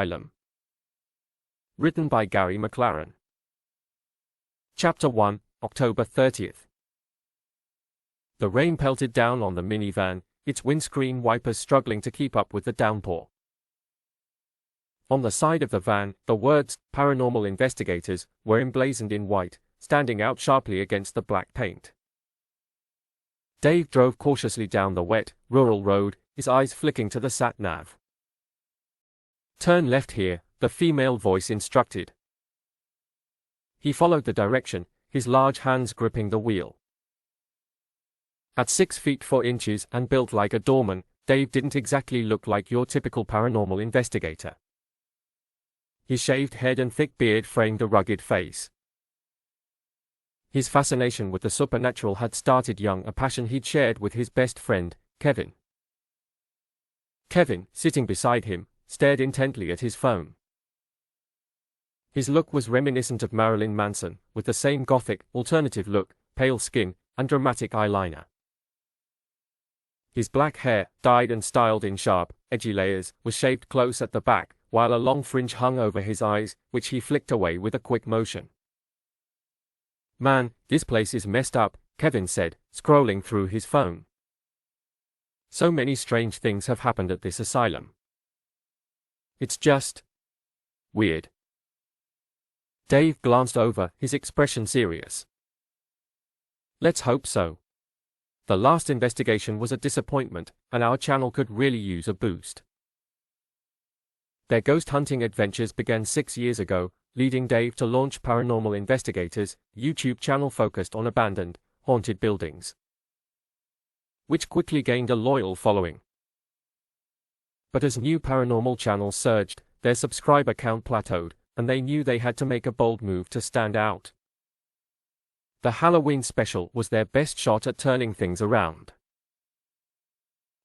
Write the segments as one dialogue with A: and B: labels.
A: Asylum. Written by Gary McLaren. Chapter 1, October 30th. The rain pelted down on the minivan, its windscreen wipers struggling to keep up with the downpour. On the side of the van, the words, "Paranormal Investigators," were emblazoned in white, standing out sharply against the black paint. Dave drove cautiously down the wet, rural road, his eyes flicking to the sat-nav. "Turn left here," the female voice instructed. He followed the direction, his large hands gripping the wheel. At 6 feet 4 inches and built like a doorman, Dave didn't exactly look like your typical paranormal investigator. His shaved head and thick beard framed a rugged face. His fascination with the supernatural had started young, a passion he'd shared with his best friend, Kevin. Kevin, sitting beside him, stared intently at his phone. His look was reminiscent of Marilyn Manson, with the same gothic, alternative look, pale skin, and dramatic eyeliner. His black hair, dyed and styled in sharp, edgy layers, was shaved close at the back, while a long fringe hung over his eyes, which he flicked away with a quick motion. "Man, this place is messed up," Kevin said, scrolling through his phone. "So many strange things have happened at this asylum. It's just weird." Dave glanced over, his expression serious. "Let's hope so. The last investigation was a disappointment, and our channel could really use a boost." Their ghost hunting adventures began 6 years ago, leading Dave to launch Paranormal Investigators, YouTube channel focused on abandoned, haunted buildings, which quickly gained a loyal following. But as new paranormal channels surged, their subscriber count plateaued, and they knew they had to make a bold move to stand out. The Halloween special was their best shot at turning things around.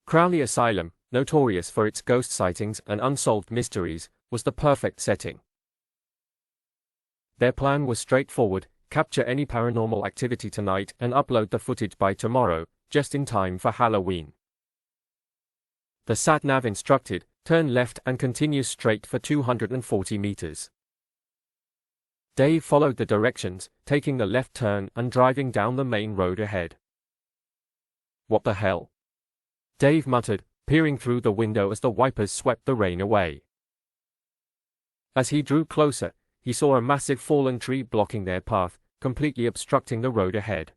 A: Crowley Asylum, notorious for its ghost sightings and unsolved mysteries, was the perfect setting. Their plan was straightforward: capture any paranormal activity tonight and upload the footage by tomorrow, just in time for Halloween. The sat-nav instructed, "Turn left and continue straight for 240 meters." Dave followed the directions, taking the left turn and driving down the main road ahead. "What the hell?" Dave muttered, peering through the window as the wipers swept the rain away. As he drew closer, he saw a massive fallen tree blocking their path, completely obstructing the road ahead.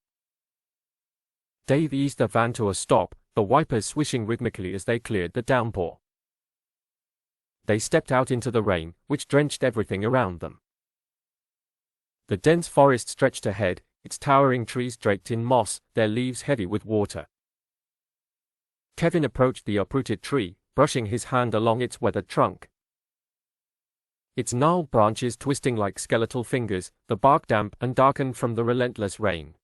A: Dave eased the van to a stop, the wipers swishing rhythmically as they cleared the downpour. They stepped out into the rain, which drenched everything around them. The dense forest stretched ahead, its towering trees draped in moss, their leaves heavy with water. Kevin approached the uprooted tree, brushing his hand along its weathered trunk. Its gnarled branches twisting like skeletal fingers, the bark damp and darkened from the relentless rain.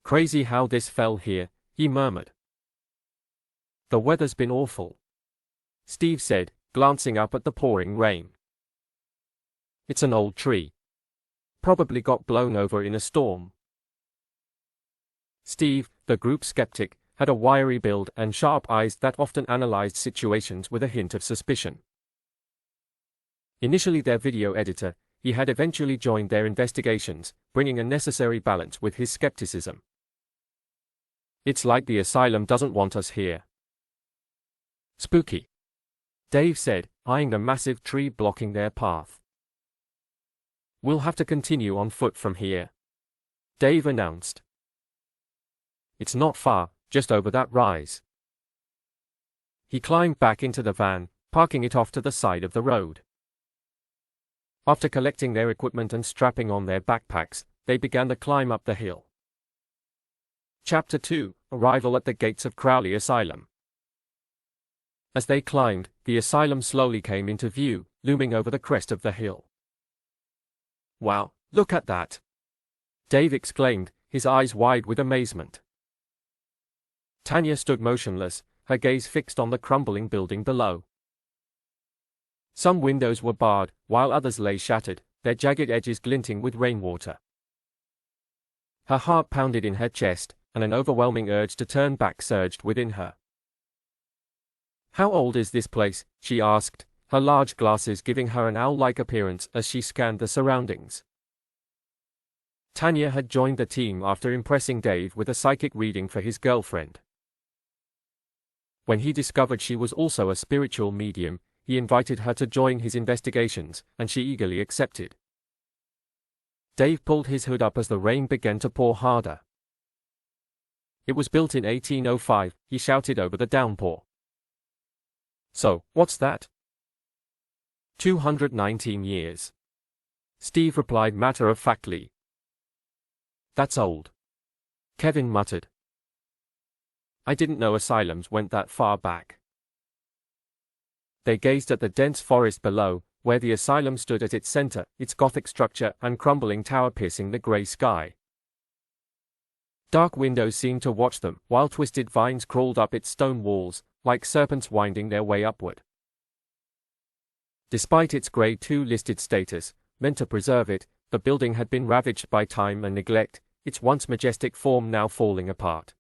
A: "Crazy how this fell here," he murmured. "The weather's been awful," Steve said, glancing up at the pouring rain. "It's an old tree. Probably got blown over in a storm." Steve, the group skeptic, had a wiry build and sharp eyes that often analyzed situations with a hint of suspicion. Initially their video editor, he had eventually joined their investigations, bringing a necessary balance with his skepticism. "It's like the asylum doesn't want us here." "Spooky," Dave said, eyeing the massive tree blocking their path. "We'll have to continue on foot from here," Dave announced. "It's not far, just over that rise." He climbed back into the van, parking it off to the side of the road. After collecting their equipment and strapping on their backpacks, they began the climb up the hill. Chapter 2, Arrival at the Gates of Crowley Asylum. As they climbed, the asylum slowly came into view, looming over the crest of the hill. "Wow, look at that!" Dave exclaimed, his eyes wide with amazement. Tanya stood motionless, her gaze fixed on the crumbling building below. Some windows were barred, while others lay shattered, their jagged edges glinting with rainwater. Her heart pounded in her chest, and an overwhelming urge to turn back surged within her. "How old is this place?" she asked, her large glasses giving her an owl-like appearance as she scanned the surroundings. Tanya had joined the team after impressing Dave with a psychic reading for his girlfriend. When he discovered she was also a spiritual medium, he invited her to join his investigations, and she eagerly accepted. Dave pulled his hood up as the rain began to pour harder. "It was built in 1805, he shouted over the downpour. "So, what's that?" 219 years. Steve replied matter-of-factly. "That's old," Kevin muttered. "I didn't know asylums went that far back." They gazed at the dense forest below, where the asylum stood at its center, its Gothic structure and crumbling tower piercing the gray sky. Dark windows seemed to watch them, while twisted vines crawled up its stone walls, like serpents winding their way upward. Despite its Grade II listed status, meant to preserve it, the building had been ravaged by time and neglect, its once majestic form now falling apart.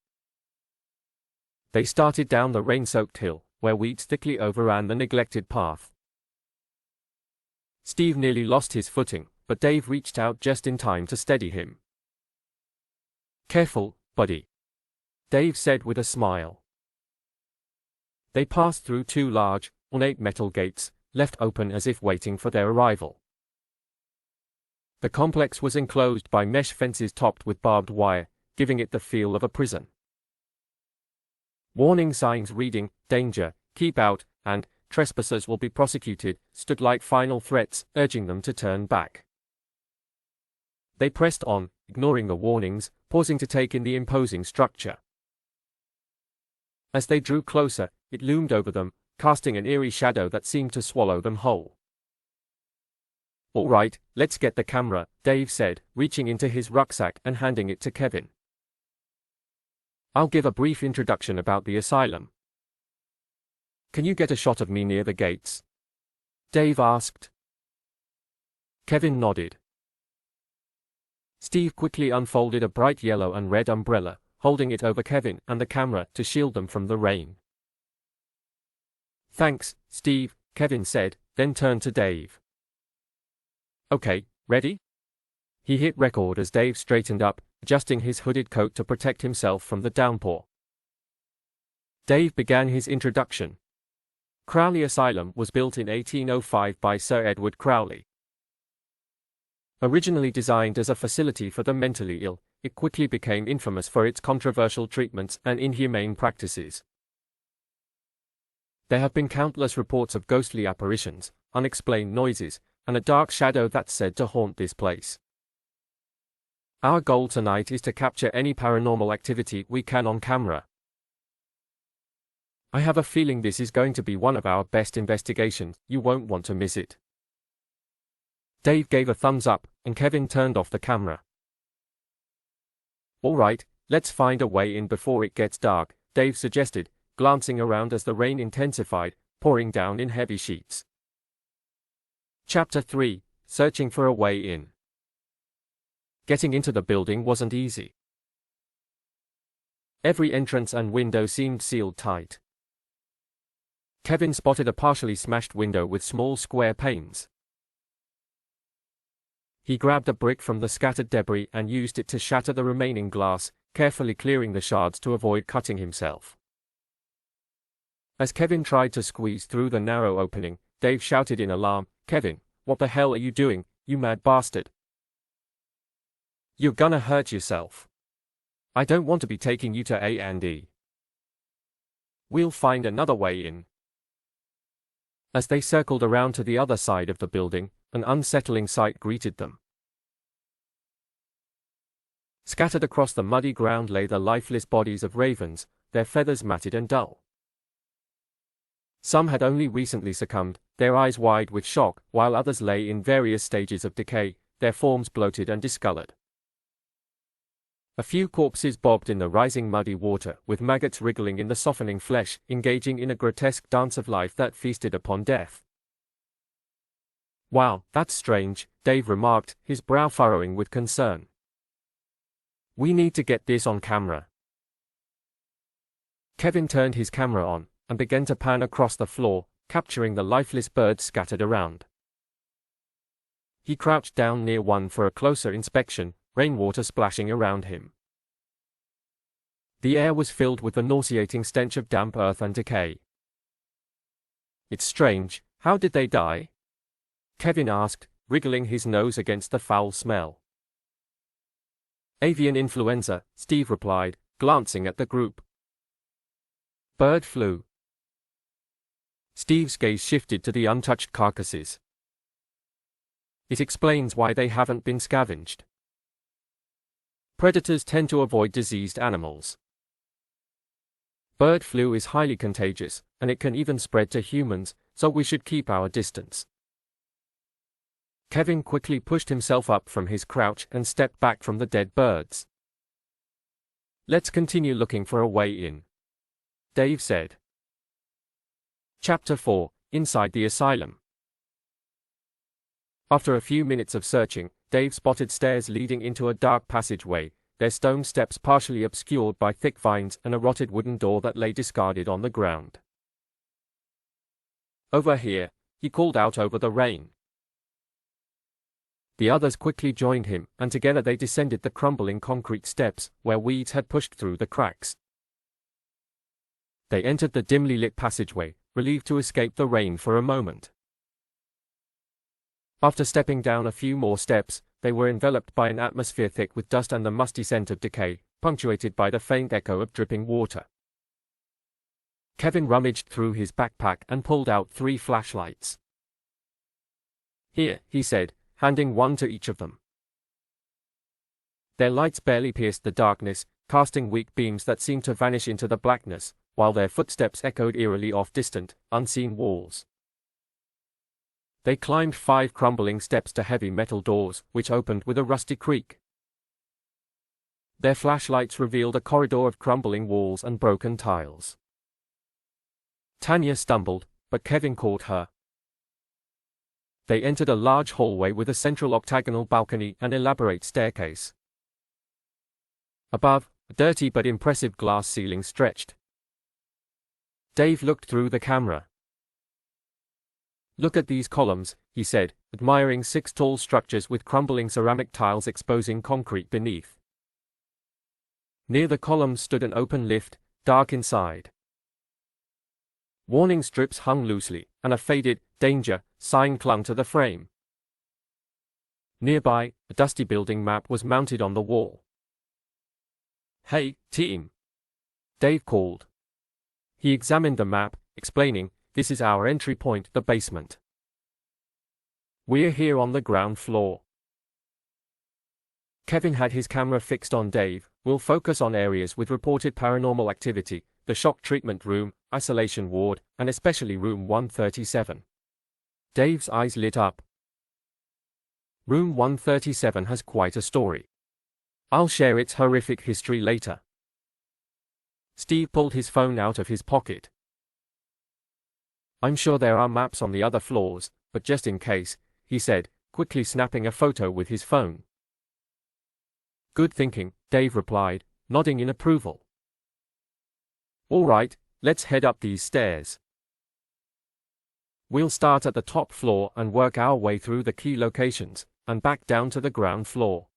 A: They started down the rain-soaked hill, where weeds thickly overran the neglected path. Steve nearly lost his footing, but Dave reached out just in time to steady him. "Careful, buddy," Dave said with a smile. They passed through two large, ornate metal gates, left open as if waiting for their arrival. The complex was enclosed by mesh fences topped with barbed wire, giving it the feel of a prison. Warning signs reading, "Danger, keep out," and "Trespassers will be prosecuted," stood like final threats, urging them to turn back. They pressed on, ignoring the warnings, pausing to take in the imposing structure. As they drew closer, it loomed over them, casting an eerie shadow that seemed to swallow them whole. "All right, let's get the camera," Dave said, reaching into his rucksack and handing it to Kevin. "I'll give a brief introduction about the asylum." "Can you get a shot of me near the gates?" Dave asked. Kevin nodded. Steve quickly unfolded a bright yellow and red umbrella, holding it over Kevin and the camera to shield them from the rain. "Thanks, Steve," Kevin said, then turned to Dave. "Okay, ready?" He hit record as Dave straightened up, adjusting his hooded coat to protect himself from the downpour. Dave began his introduction. Crowley Asylum was built in 1805 by Sir Edward Crowley. Originally designed as a facility for the mentally ill, it quickly became infamous for its controversial treatments and inhumane practices. There have been countless reports of ghostly apparitions, unexplained noises, and a dark shadow that's said to haunt this place. Our goal tonight is to capture any paranormal activity we can on camera. I have a feeling this is going to be one of our best investigations. You won't want to miss it. Dave gave a thumbs up, and Kevin turned off the camera. "All right, let's find a way in before it gets dark," Dave suggested, glancing around as the rain intensified, pouring down in heavy sheets. Chapter 3: Searching for a Way In. Getting into the building wasn't easy. Every entrance and window seemed sealed tight. Kevin spotted a partially smashed window with small square panes. He grabbed a brick from the scattered debris and used it to shatter the remaining glass, carefully clearing the shards to avoid cutting himself. As Kevin tried to squeeze through the narrow opening, Dave shouted in alarm, "Kevin, what the hell are you doing, you mad bastard? You're gonna hurt yourself. I don't want to be taking you to A&E. We'll find another way in." As they circled around to the other side of the building, an unsettling sight greeted them. Scattered across the muddy ground lay the lifeless bodies of ravens, their feathers matted and dull. Some had only recently succumbed, their eyes wide with shock, while others lay in various stages of decay, their forms bloated and discolored. A few corpses bobbed in the rising muddy water, with maggots wriggling in the softening flesh, engaging in a grotesque dance of life that feasted upon death. "Wow, that's strange," Dave remarked, his brow furrowing with concern. "We need to get this on camera." Kevin turned his camera on and began to pan across the floor, capturing the lifeless birds scattered around. He crouched down near one for a closer inspection, rainwater splashing around him. The air was filled with the nauseating stench of damp earth and decay. "It's strange, how did they die?" Kevin asked, wriggling his nose against the foul smell. "Avian influenza," Steve replied, glancing at the group. "Bird flu." Steve's gaze shifted to the untouched carcasses. "It explains why they haven't been scavenged. Predators tend to avoid diseased animals. Bird flu is highly contagious, and it can even spread to humans, so we should keep our distance." Kevin quickly pushed himself up from his crouch and stepped back from the dead birds. "Let's continue looking for a way in," Dave said. Chapter 4: Inside the Asylum. After a few minutes of searching, Dave spotted stairs leading into a dark passageway, their stone steps partially obscured by thick vines and a rotted wooden door that lay discarded on the ground. "Over here," he called out over the rain. The others quickly joined him, and together they descended the crumbling concrete steps, where weeds had pushed through the cracks. They entered the dimly lit passageway, relieved to escape the rain for a moment. After stepping down a few more steps, they were enveloped by an atmosphere thick with dust and the musty scent of decay, punctuated by the faint echo of dripping water. Kevin rummaged through his backpack and pulled out 3 flashlights. "Here," he said, handing one to each of them. Their lights barely pierced the darkness, casting weak beams that seemed to vanish into the blackness, while their footsteps echoed eerily off distant, unseen walls. They climbed 5 crumbling steps to heavy metal doors, which opened with a rusty creak. Their flashlights revealed a corridor of crumbling walls and broken tiles. Tanya stumbled, but Kevin caught her. They entered a large hallway with a central octagonal balcony and elaborate staircase. Above, a dirty but impressive glass ceiling stretched. Dave looked through the camera. "Look at these columns," he said, admiring 6 tall structures with crumbling ceramic tiles exposing concrete beneath. Near the columns stood an open lift, dark inside. Warning strips hung loosely, and a faded "Danger" sign clung to the frame. Nearby, a dusty building map was mounted on the wall. "Hey, team!" Dave called. He examined the map, explaining, "This is our entry point, the basement. We're here on the ground floor." Kevin had his camera fixed on Dave. "We'll focus on areas with reported paranormal activity, the shock treatment room, isolation ward, and especially room 137. Dave's eyes lit up. "Room 137 has quite a story. I'll share its horrific history later." Steve pulled his phone out of his pocket. "I'm sure there are maps on the other floors, but just in case," he said, quickly snapping a photo with his phone. "Good thinking," Dave replied, nodding in approval. "All right, let's head up these stairs. We'll start at the top floor and work our way through the key locations, and back down to the ground floor."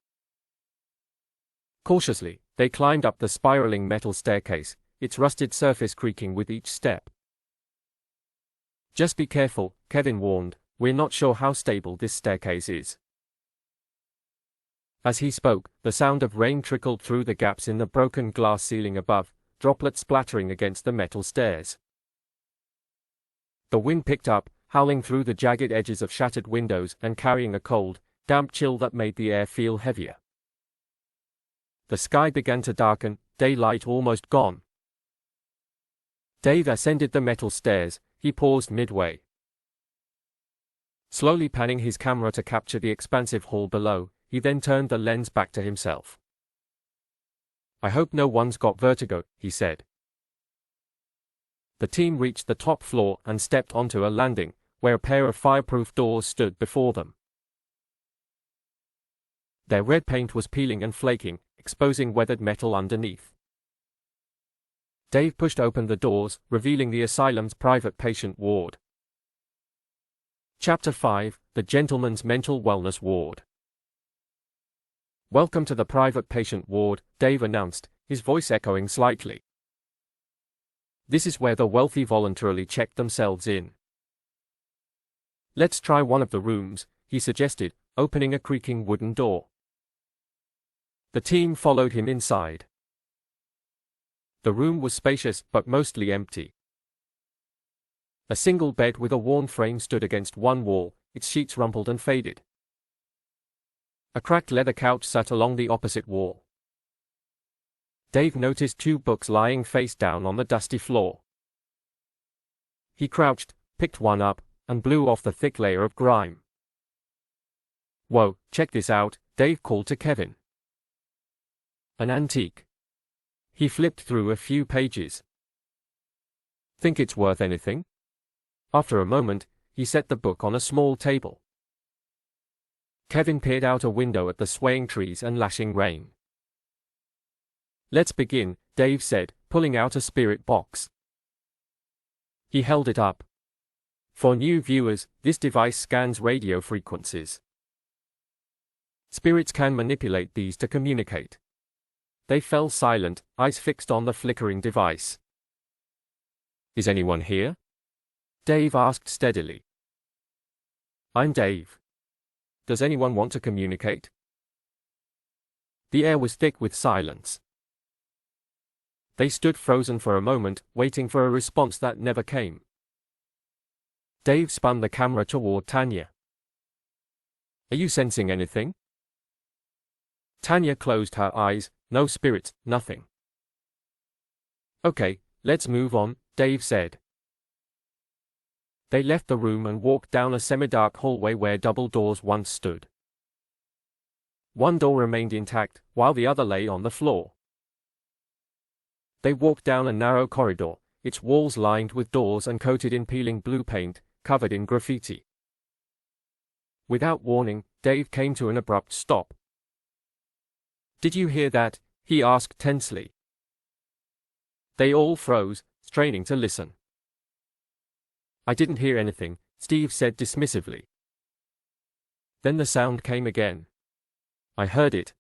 A: Cautiously, they climbed up the spiraling metal staircase, its rusted surface creaking with each step. "Just be careful," Kevin warned, "we're not sure how stable this staircase is." As he spoke, the sound of rain trickled through the gaps in the broken glass ceiling above, droplets splattering against the metal stairs. The wind picked up, howling through the jagged edges of shattered windows and carrying a cold, damp chill that made the air feel heavier. The sky began to darken, daylight almost gone. Dave ascended the metal stairs. He paused midway. Slowly panning his camera to capture the expansive hall below, he then turned the lens back to himself. "I hope no one's got vertigo," he said. The team reached the top floor and stepped onto a landing, where a pair of fireproof doors stood before them. Their red paint was peeling and flaking, exposing weathered metal underneath. Dave pushed open the doors, revealing the asylum's private patient ward. Chapter 5, The Gentleman's Mental Wellness Ward. "Welcome to the private patient ward," Dave announced, his voice echoing slightly. "This is where the wealthy voluntarily check themselves in." "Let's try one of the rooms," he suggested, opening a creaking wooden door. The team followed him inside. The room was spacious but mostly empty. A single bed with a worn frame stood against one wall, its sheets rumpled and faded. A cracked leather couch sat along the opposite wall. Dave noticed 2 books lying face down on the dusty floor. He crouched, picked one up, and blew off the thick layer of grime. "Whoa, check this out," Dave called to Kevin. An antique. He flipped through a few pages. "Think it's worth anything?" After a moment, he set the book on a small table. Kevin peered out a window at the swaying trees and lashing rain. "Let's begin," Dave said, pulling out a spirit box. He held it up. For new viewers, this device scans radio frequencies. Spirits can manipulate these to communicate. They fell silent, eyes fixed on the flickering device. "Is anyone here?" Dave asked steadily. "I'm Dave. Does anyone want to communicate?" The air was thick with silence. They stood frozen for a moment, waiting for a response that never came. Dave spun the camera toward Tanya. "Are you sensing anything?" Tanya closed her eyes. "No spirits, nothing." "Okay, let's move on," Dave said. They left the room and walked down a semi-dark hallway where double doors once stood. One door remained intact, while the other lay on the floor. They walked down a narrow corridor, its walls lined with doors and coated in peeling blue paint, covered in graffiti. Without warning, Dave came to an abrupt stop. "Did you hear that?" he asked tensely. They all froze, straining to listen. "I didn't hear anything," Steve said dismissively. Then the sound came again. "I heard it."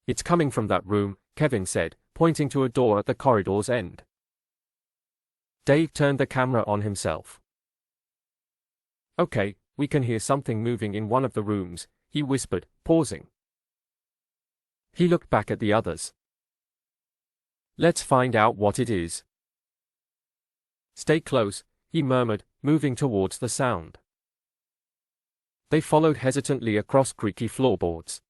A: "It's coming from that room," Kevin said, pointing to a door at the corridor's end. Dave turned the camera on himself. "Okay, we can hear something moving in one of the rooms," he whispered, pausing. He looked back at the others. "Let's find out what it is." "Stay close," he murmured, moving towards the sound. They followed hesitantly across creaky floorboards.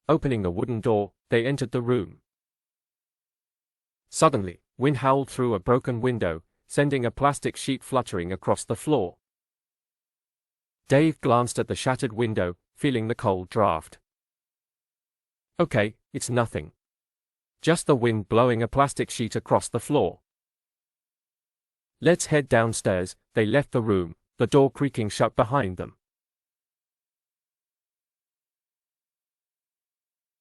A: Opening the wooden door, they entered the room. Suddenly, wind howled through a broken window, sending a plastic sheet fluttering across the floor. Dave glanced at the shattered window, feeling the cold draft. "Okay, it's nothing. Just the wind blowing a plastic sheet across the floor." "Let's head downstairs." They left the room, the door creaking shut behind them.